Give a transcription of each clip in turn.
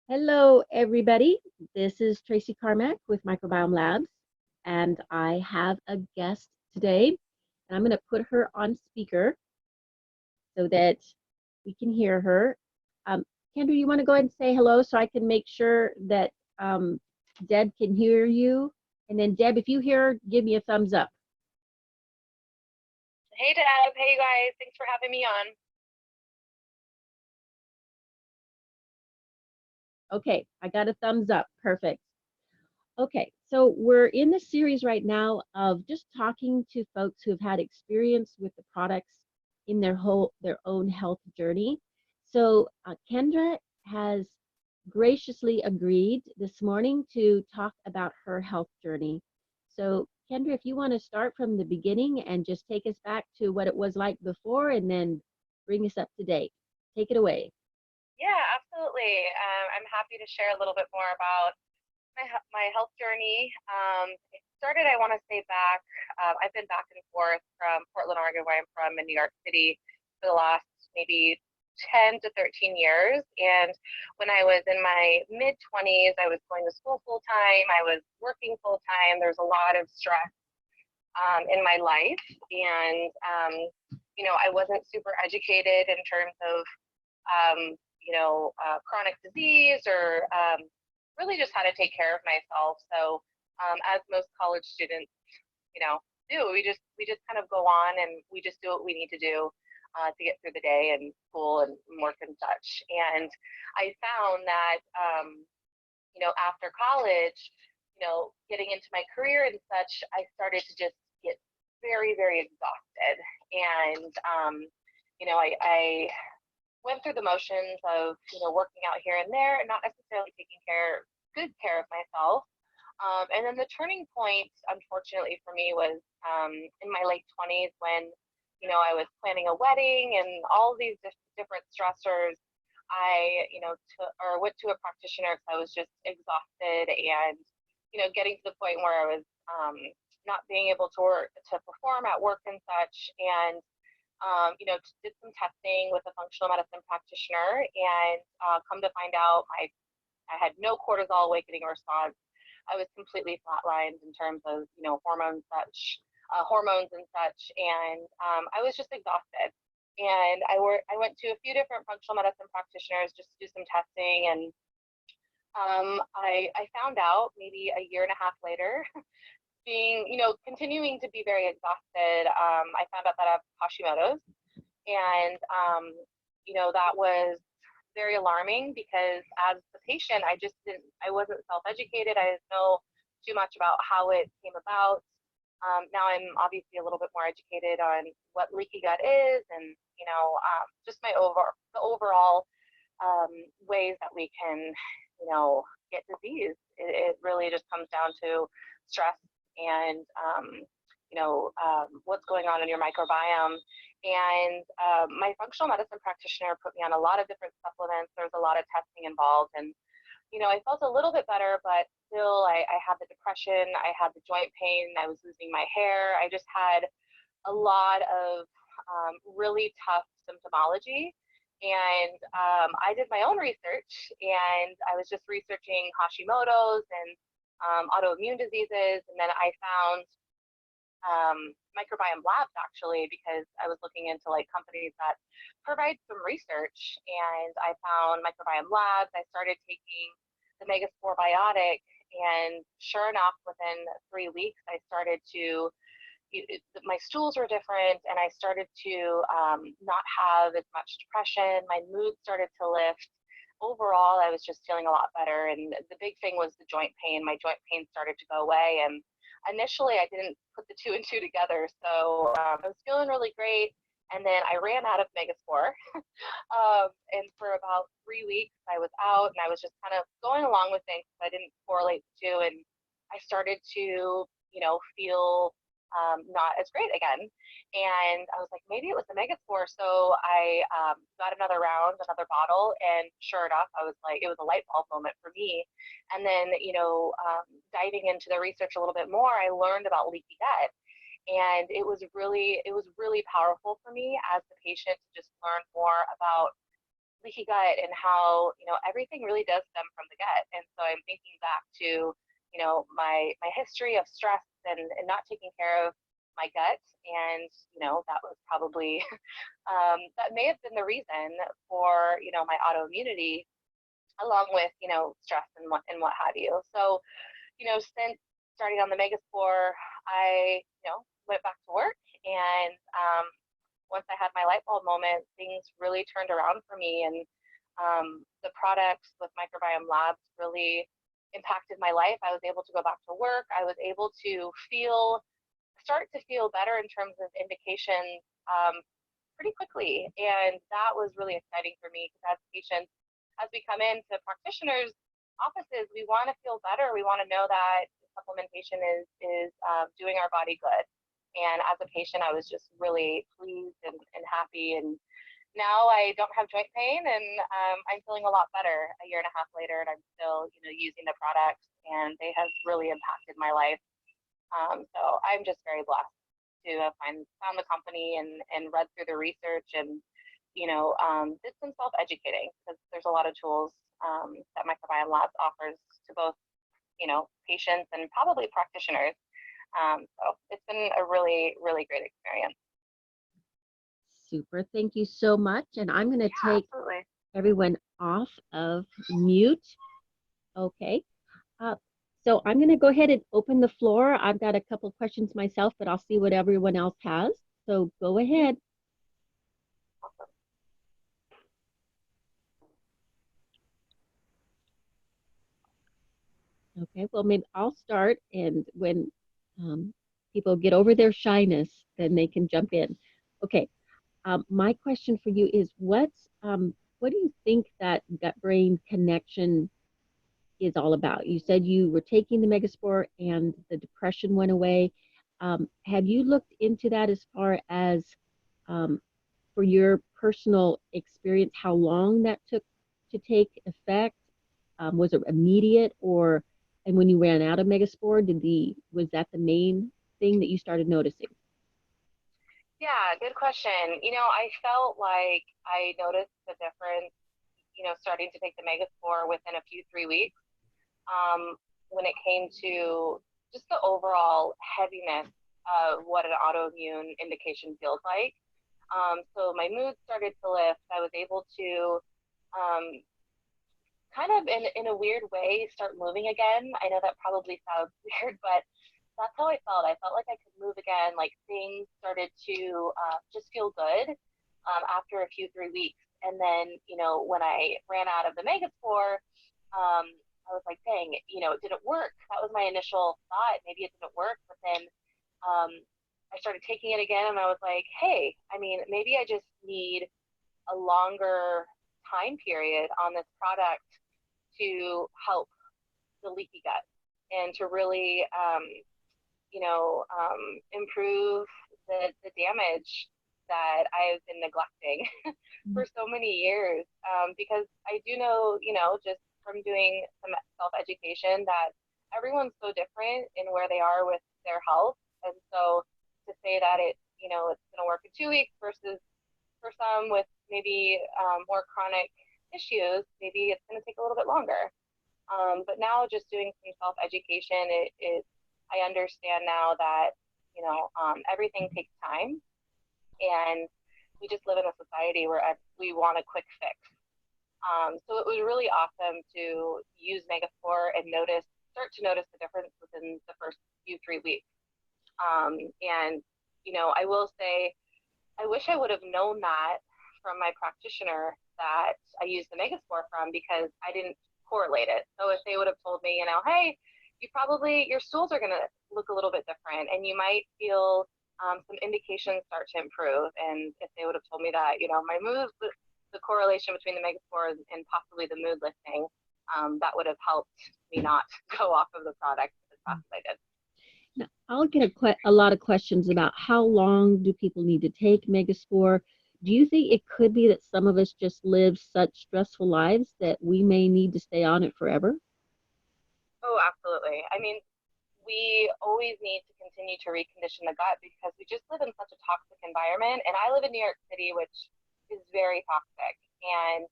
Hello, everybody. This is Tracy Carmack with Microbiome Labs, and I have a guest today. And I'm going to put her on speaker so that we can hear her. Um, Kendra, you want to go ahead and say hello so I can make sure that Deb can hear you? And then, Deb, if you hear her, give me a thumbs up. Hey Deb, hey you guys, thanks for having me on. Okay, I got a thumbs up. Perfect. Okay, so we're in the series right now of just talking to folks who have had experience with the products in their own health journey. So Kendra has graciously agreed this morning to talk about her health journey. So Kendra, if you want to start from the beginning and just take us back to what it was like before and then bring us up to date. Take it away. Yeah, absolutely. I'm happy to share a little bit more about my health journey. It started, I want to say back, I've been back and forth from Portland, Oregon, where I'm from, in New York City for the last maybe 10 to 13 years. And when I was in my mid 20s, I was going to school full time, I was working full time. There's a lot of stress in my life. And, I wasn't super educated in terms of, chronic disease or really just how to take care of myself. So, as most college students, do, we just kind of go on and we just do what we need to do to get through the day and school and work and such. And I found that, after college, getting into my career and such, I started to just get very, very exhausted. And, I went through the motions of, working out here and there and not necessarily taking good care of myself. And then the turning point, unfortunately for me, was in my late 20s when, I was planning a wedding and all these different stressors. I, went to a practitioner because I was just exhausted and, getting to the point where I was not being able to perform at work and such. And, did some testing with a functional medicine practitioner and come to find out I had no cortisol awakening response. I was completely flatlined in terms of, hormones and such. And I was just exhausted. And I went to a few different functional medicine practitioners just to do some testing. And I found out maybe a year and a half later, being, continuing to be very exhausted, I found out that I have Hashimoto's. And, that was very alarming because as the patient, I wasn't self-educated. I didn't know too much about how it came about. Now I'm obviously a little bit more educated on what leaky gut is and, just the overall ways that we can, get disease. It really just comes down to stress and, what's going on in your microbiome. And my functional medicine practitioner put me on a lot of different supplements. There's a lot of testing involved. And, I felt a little bit better, but still I had the depression, I had the joint pain, I was losing my hair. I just had a lot of really tough symptomology. And I did my own research and I was just researching Hashimoto's and autoimmune diseases. And then I found Microbiome Labs actually, because I was looking into like companies that provide some research, and I found Microbiome Labs. I started taking the MegaSpore biotic, and sure enough, within 3 weeks, I started to my stools were different, and I started to not have as much depression. My mood started to lift. Overall, I was just feeling a lot better. And the big thing was the joint pain. My joint pain started to go away. And initially, I didn't put the two and two together. So I was feeling really great. And then I ran out of MegaSpore. And for about 3 weeks, I was out and I was just kind of going along with things. I didn't correlate the two. And I started to, feel not as great again. And I was like, maybe it was the MegaSpore. So I got another round, another bottle, and sure enough, I was like, it was a light bulb moment for me. And then, diving into the research a little bit more, I learned about leaky gut. And it was really powerful for me as the patient to just learn more about leaky gut and how, everything really does stem from the gut. And so I'm thinking back to, my history of stress and not taking care of my gut. And, that was probably, that may have been the reason for, my autoimmunity, along with, stress and what have you. So, since starting on the MegaSpore, I, went back to work. And once I had my light bulb moment, things really turned around for me. And the products with Microbiome Labs really impacted my life. I was able to go back to work. I was able to start to feel better in terms of indications pretty quickly. And that was really exciting for me because as patients, as we come into practitioners' offices, we want to feel better. We want to know that supplementation is doing our body good. And as a patient, I was just really pleased and happy. And now I don't have joint pain, and I'm feeling a lot better a year and a half later, and I'm still, using the products, and they have really impacted my life. So I'm just very blessed to have found the company and read through the research and, did some self-educating because there's a lot of tools that Microbiome Labs offers to both, patients and probably practitioners. So it's been a really, really great experience. Super. Thank you so much. And I'm going to take Absolutely. everyone off of mute. Okay. So I'm going to go ahead and open the floor. I've got a couple of questions myself, but I'll see what everyone else has. So go ahead. Okay, well, maybe I'll start, and when people get over their shyness, then they can jump in. Okay, my question for you is, what do you think that gut-brain connection is all about? You said you were taking the MegaSpore and the depression went away. Have you looked into that as far as for your personal experience, how long that took to take effect? Was it immediate, or and when you ran out of MegaSpore, was that the main thing that you started noticing? Yeah, good question. I felt like I noticed the difference, starting to take the MegaSpore within a few 3 weeks, when it came to just the overall heaviness of what an autoimmune indication feels like. So my mood started to lift. I was able to um, kind of in a weird way start moving again. I know that probably sounds weird, but that's how I felt. I felt like I could move again. Like things started to just feel good after a few 3 weeks. And then, when I ran out of the MegaSpore, I was like, dang, it didn't work. That was my initial thought. Maybe it didn't work. But then I started taking it again, and I was like, hey, I mean, maybe I just need a longer time period on this product to help the leaky gut and to really, improve the damage that I've been neglecting for so many years. Because I do know, just from doing some self-education, that everyone's so different in where they are with their health. And so to say that it's going to work in 2 weeks versus for some with maybe more chronic issues, maybe it's going to take a little bit longer. But now just doing some self-education, I understand now that, everything takes time, and we just live in a society where we want a quick fix. So it was really awesome to use MegaSpore and start to notice the difference within the first few 3 weeks. And, I will say, I wish I would have known that from my practitioner that I used the MegaSpore from, because I didn't correlate it. So if they would have told me, hey, your stools are going to look a little bit different, and you might feel some indications start to improve. And if they would have told me that, my mood, the correlation between the MegaSpore and possibly the mood lifting, that would have helped me not go off of the product as fast as I did. Now, I'll get a lot of questions about how long do people need to take MegaSpore. Do you think it could be that some of us just live such stressful lives that we may need to stay on it forever? Oh, absolutely. I mean, we always need to continue to recondition the gut because we just live in such a toxic environment. And I live in New York City, which is very toxic. And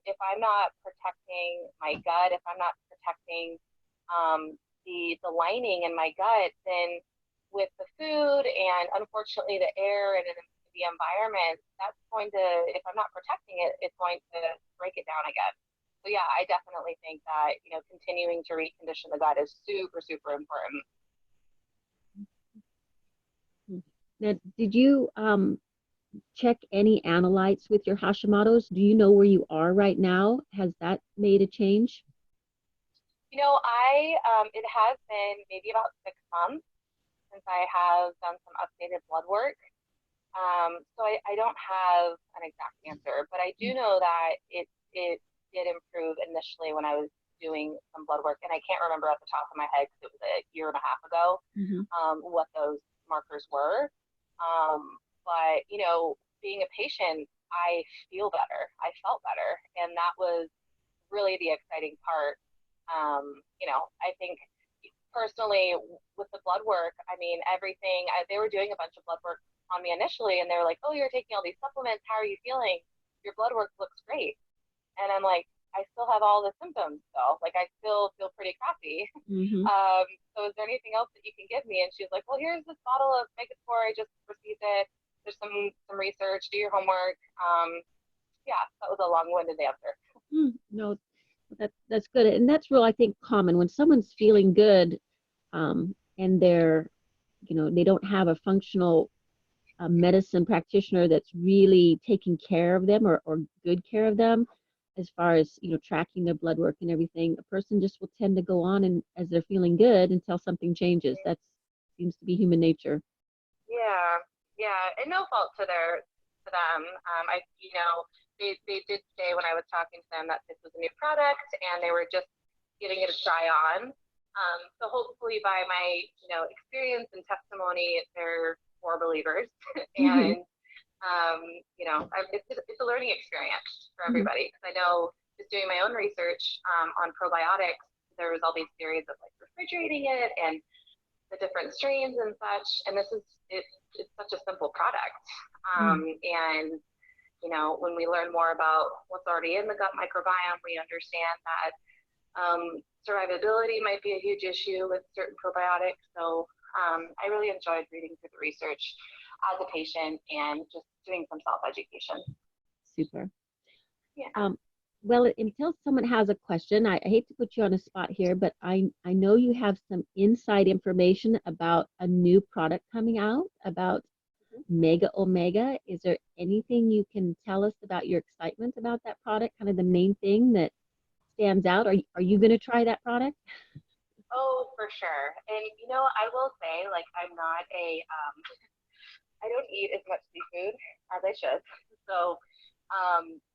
If I'm not protecting my gut, if I'm not protecting the lining in my gut, then with the food and unfortunately the air and the environment, that's going to, if I'm not protecting it, it's going to break it down again. So yeah, I definitely think that, continuing to recondition the gut is super, super important. Now, did you check any analytes with your Hashimoto's? Do you know where you are right now? Has that made a change? It has been maybe about 6 months since I have done some updated blood work. So I don't have an exact answer, but I do know that it did improve initially when I was doing some blood work, and I can't remember at the top of my head because it was a year and a half ago, what those markers were. But being a patient, I feel better. I felt better, and that was really the exciting part. I think personally with the blood work, I mean, they were doing a bunch of blood work on me initially, and they were like, oh, you're taking all these supplements. How are you feeling? Your blood work looks great. And I'm like, I still have all the symptoms though. Like I still feel pretty crappy. So is there anything else that you can give me? And she was like, well, here's this bottle of MegaSpore. I just received it. There's some research. Do your homework. Yeah, that was a long-winded answer. No, that's good, and that's real. I think common when someone's feeling good, and they're, they don't have a functional medicine practitioner that's really taking care of them or good care of them, as far as tracking their blood work and everything. A person just will tend to go on and as they're feeling good until something changes. That seems to be human nature. Yeah, and no fault to them. They did say when I was talking to them that this was a new product and they were just getting it to try on. So hopefully by my experience and testimony, they're more believers. And it's a learning experience for everybody, because I know just doing my own research on probiotics, there was all these theories of like refrigerating it and the different strains and such, and it's such a simple product. And when we learn more about what's already in the gut microbiome, we understand that survivability might be a huge issue with certain probiotics. So I really enjoyed reading through the research as a patient and just doing some self-education. Super. Yeah. Well, until someone has a question, I hate to put you on a spot here, but I know you have some inside information about a new product coming out, about MegaOmega. Is there anything you can tell us about your excitement about that product, kind of the main thing that stands out? Are you going to try that product? Oh, for sure. And I will say, like, I don't eat as much seafood as I should. So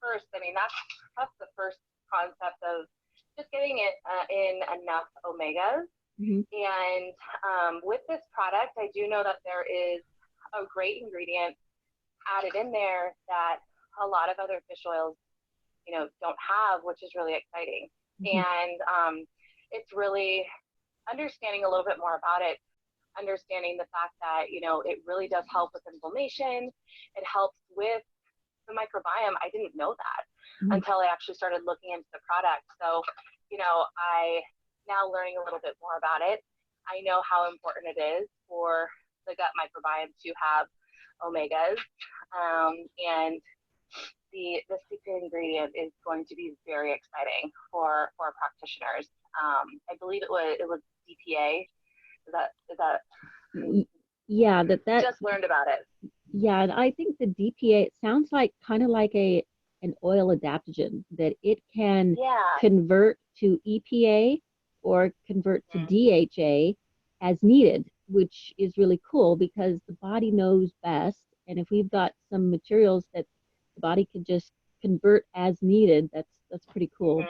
first, I mean, that's the first concept of just getting it in enough omegas. And with this product, I do know that there is a great ingredient added in there that a lot of other fish oils, don't have, which is really exciting. And it's really understanding a little bit more about it, understanding the fact that, it really does help with inflammation. It helps with the microbiome. I didn't know that until I actually started looking into the product. So, I now learning a little bit more about it. I know how important it is for the gut microbiome to have omegas, and the secret ingredient is going to be very exciting for practitioners. I believe it was DPA. Is that? Yeah, that just learned about it. Yeah, and I think the DPA, it sounds like kind of like an oil adaptogen, that it can convert to EPA or convert to DHA as needed, which is really cool because the body knows best. And if we've got some materials that the body can just convert as needed, that's pretty cool.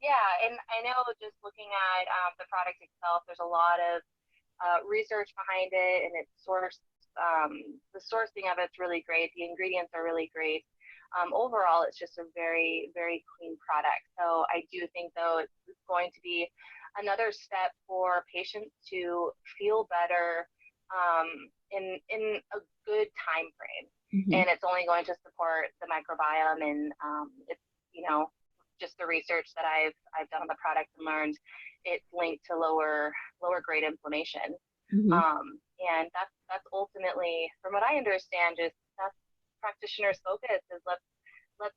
Yeah, and I know just looking at the product itself, there's a lot of research behind it, and it's sourced. The sourcing of it's really great. The ingredients are really great. Overall, it's just a very, very clean product. So I do think, though, it's going to be another step for patients to feel better in a good time frame. Mm-hmm. and it's only going to support the microbiome. And it's, just the research that I've done on the product and learned, it's linked to lower grade inflammation. Mm-hmm. And that's ultimately, from what I understand, just that's practitioners' focus is let's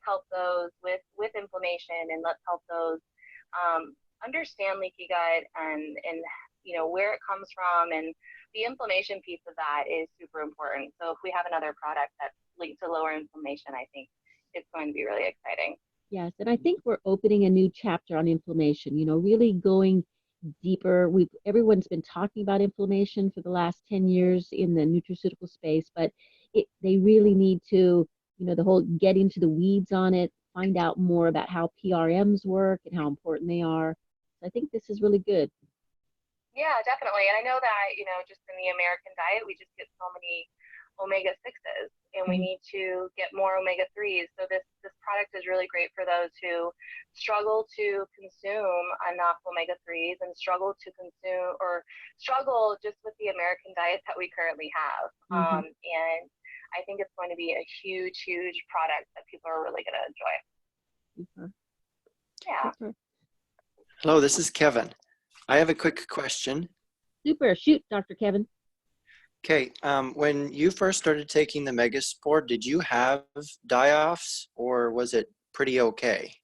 help those with inflammation, and let's help those understand leaky gut, and where it comes from, and the inflammation piece of that is super important. So if we have another product that's linked to lower inflammation, I think it's going to be really exciting. Yes, and I think we're opening a new chapter on inflammation, really going deeper. Everyone's been talking about inflammation for the last 10 years in the nutraceutical space, but they really need to, the whole get into the weeds on it, find out more about how PRMs work and how important they are. So I think this is really good. Yeah, definitely. And I know that, just in the American diet, we just get so many omega-6s, and we need to get more omega-3s. So this product is really great for those who struggle to consume enough omega-3s, and struggle just with the American diet that we currently have. And I think it's going to be a huge, huge product that people are really going to enjoy. Yeah. Hello, this is Kevin. I have a quick question. Super. Shoot, Dr. Kevin. Okay, when you first started taking the MegaSpore, did you have die-offs, or was it pretty okay?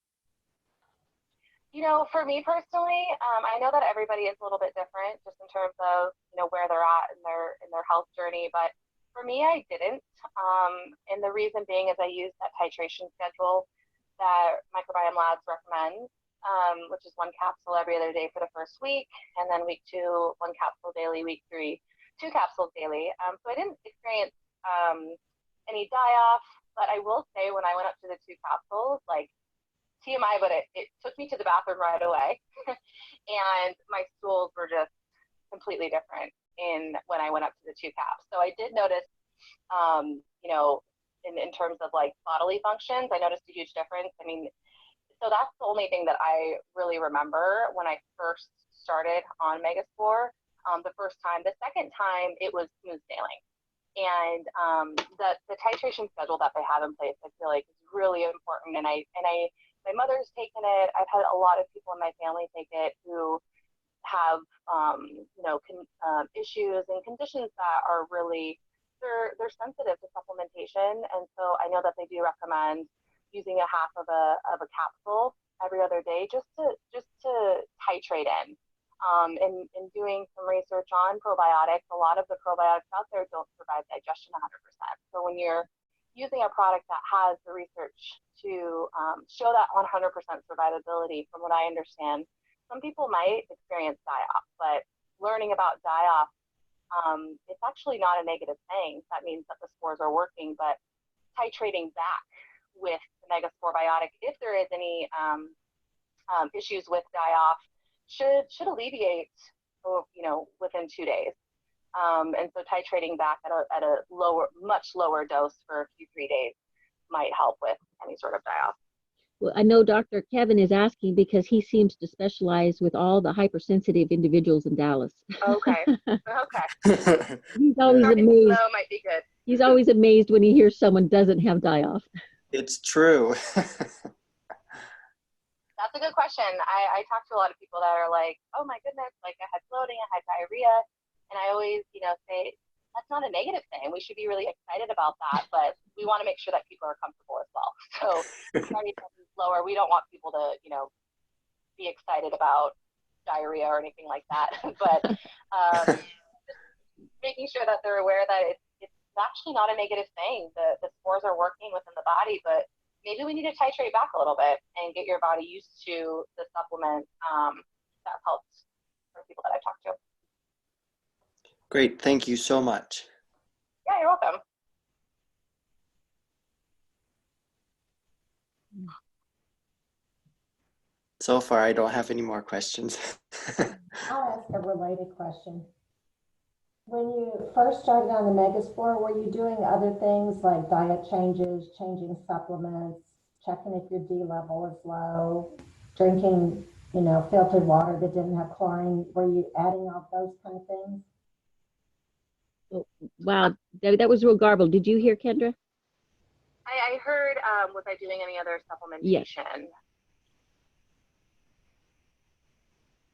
For me personally, I know that everybody is a little bit different just in terms of, where they're at in their health journey. But for me, I didn't. And the reason being is I used that titration schedule that Microbiome Labs recommends, which is 1 capsule every other day for the first week, and then week 2, 1 capsule daily, week 3, 2 capsules daily. So I didn't experience any die-off, but I will say when I went up to the 2 capsules, like TMI, but it took me to the bathroom right away. And my stools were just completely different when I went up to the 2 caps. So I did notice, in terms of like bodily functions, I noticed a huge difference. I mean, so that's the only thing that I really remember when I first started on MegaSpore. The first time. The second time, it was smooth sailing. And the titration schedule that they have in place, I feel like, is really important. And my mother's taken it. I've had a lot of people in my family take it who have issues and conditions that are really, they're sensitive to supplementation. And so I know that they do recommend using a half of a capsule every other day just to titrate in. And doing some research on probiotics, a lot of the probiotics out there don't survive digestion 100%. So when you're using a product that has the research to show that 100% survivability, from what I understand, some people might experience die-off, but learning about die-off, it's actually not a negative thing. That means that the spores are working, but titrating back with the MegaSpore biotic, if there is any issues with die-off, should alleviate, within 2 days. And so titrating back at a much lower dose for a few 3 days might help with any sort of die-off. Well, I know Dr. Kevin is asking because he seems to specialize with all the hypersensitive individuals in Dallas. Okay. Okay. He's always amazed. So might be good. He's always amazed when he hears someone doesn't have die-off. It's true. That's a good question. I talk to a lot of people that are like, oh my goodness, like I had bloating, I had diarrhea. And I always, say, that's not a negative thing. We should be really excited about that, but we want to make sure that people are comfortable as well. So diarrhea is lower. We don't want people to, be excited about diarrhea or anything like that. But just making sure that they're aware that it's actually not a negative thing. The spores are working within the body, but maybe we need to titrate back a little bit and get your body used to the supplement that helps for people that I've talked to. Great. Thank you so much. Yeah, you're welcome. So far, I don't have any more questions. I'll ask a related question. When you first started on the MegaSpore, were you doing other things like diet changes, changing supplements, checking if your D level is low, drinking, filtered water that didn't have chlorine? Were you adding all those kind of things? Wow, that was real garbled. Did you hear, Kendra? I heard, was I doing any other supplementation?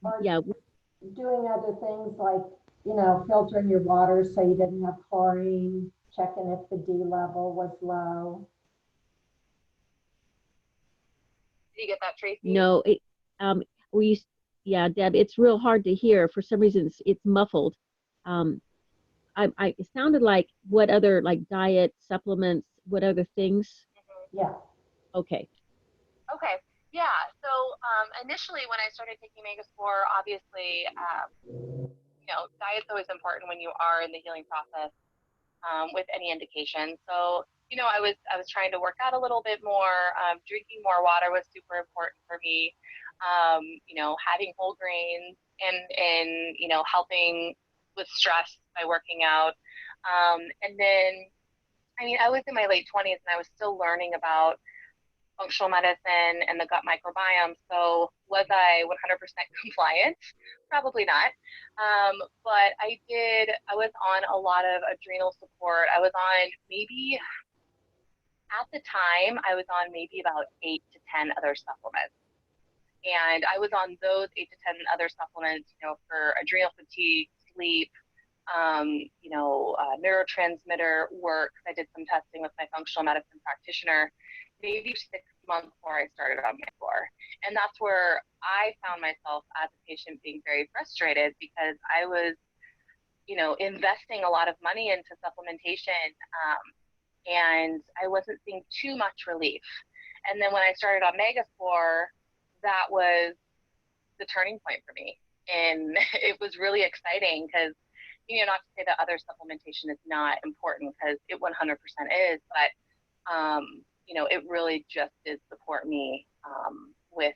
Or Yeah, doing other things like, you know, filtering your water so you didn't have chlorine, checking if the D level was low. Did you get that, Tracy? no, um, we, yeah, Deb, it's real hard to hear. For some reason, it's muffled. It sounded like what other, like diet, supplements, what other things? Yeah. Okay. Okay. Yeah. So initially, when I started taking MegaSpore, obviously, you know, diet's always important when you are in the healing process with any indication. So, you know, I was trying to work out a little bit more. Drinking more water was super important for me. You know, having whole grains and you know, helping with stress by working out. And then, I mean, I was in my late 20s and I was still learning about functional medicine and the gut microbiome. So was I 100% compliant? Probably not. But I was on a lot of adrenal support. I was on maybe, at the time, I was on maybe about 8 to 10 other supplements. And I was on those 8 to 10 other supplements, you know, for adrenal fatigue, sleep, you know, neurotransmitter work. I did some testing with my functional medicine practitioner, maybe 6 months before I started on MegaSpore. And that's where I found myself as a patient being very frustrated because I was, you know, investing a lot of money into supplementation, and I wasn't seeing too much relief. And then when I started on MegaSpore, that was the turning point for me. And it was really exciting because, you know, not to say that other supplementation is not important, because it 100% is, but, you know, it really just did support me with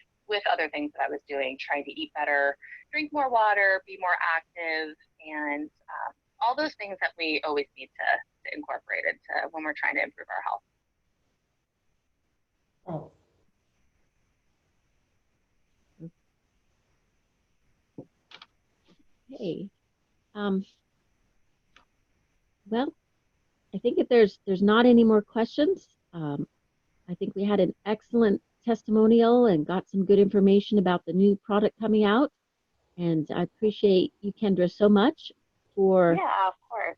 other things that I was doing, trying to eat better, drink more water, be more active, and all those things that we always need to incorporate into when we're trying to improve our health. Thanks. Hey, well, I think if there's not any more questions, I think we had an excellent testimonial and got some good information about the new product coming out. And I appreciate you, Kendra, so much for Yeah, of course.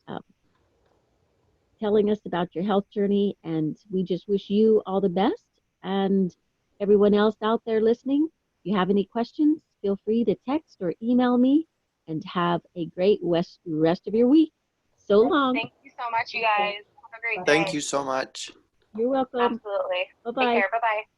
telling us about your health journey. And we just wish you all the best. And everyone else out there listening, if you have any questions, feel free to text or email me, and have a great rest of your week. So long. Thank you so much, you guys. Have a great day. Thank you so much. You're welcome. Absolutely. Bye-bye. Take care. Bye-bye.